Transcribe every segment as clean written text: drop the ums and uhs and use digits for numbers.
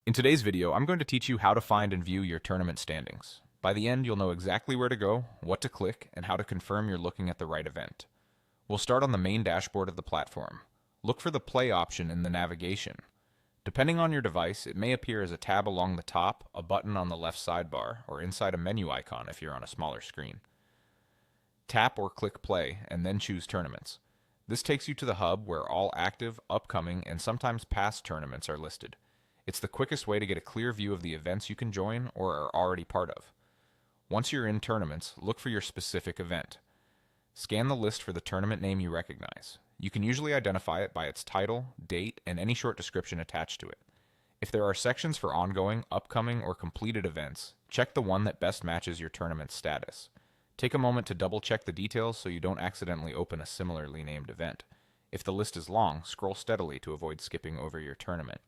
In today's video, I'm going to teach you how to find and view your tournament standings. By the end, you'll know exactly where to go, what to click, and how to confirm you're looking at the right event. We'll start on the main dashboard of the platform. Look for the play option in the navigation. Depending on your device, it may appear as a tab along the top, a button on the left sidebar, or inside a menu icon if you're on a smaller screen. Tap or click play, and then choose tournaments. This takes you to the hub where all active, upcoming, and sometimes past tournaments are listed. It's the quickest way to get a clear view of the events you can join or are already part of. Once you're in tournaments, look for your specific event. Scan the list for the tournament name you recognize. You can usually identify it by its title, date, and any short description attached to it. If there are sections for ongoing, upcoming, or completed events, check the one that best matches your tournament status. Take a moment to double check the details so you don't accidentally open a similarly named event. If the list is long, scroll steadily to avoid skipping over your tournament.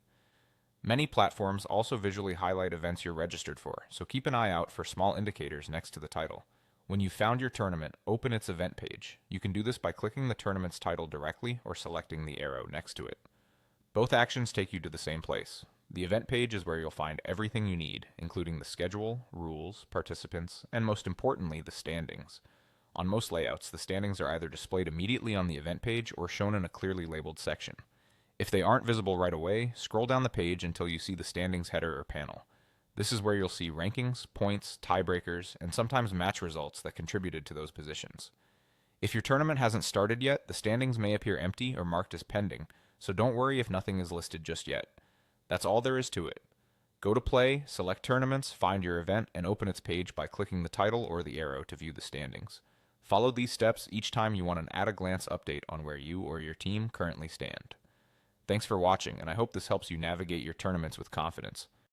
Many platforms also visually highlight events you're registered for, so keep an eye out for small indicators next to the title. When you've found your tournament, open its event page. You can do this by clicking the tournament's title directly or selecting the arrow next to it. Both actions take you to the same place. The event page is where you'll find everything you need, including the schedule, rules, participants, and most importantly, the standings. On most layouts, the standings are either displayed immediately on the event page or shown in a clearly labeled section. If they aren't visible right away, scroll down the page until you see the standings header or panel. This is where you'll see rankings, points, tiebreakers, and sometimes match results that contributed to those positions. If your tournament hasn't started yet, the standings may appear empty or marked as pending, so don't worry if nothing is listed just yet. That's all there is to it. Go to play, select tournaments, find your event, and open its page by clicking the title or the arrow to view the standings. Follow these steps each time you want an at-a-glance update on where you or your team currently stand. Thanks for watching, and I hope this helps you navigate your tournaments with confidence.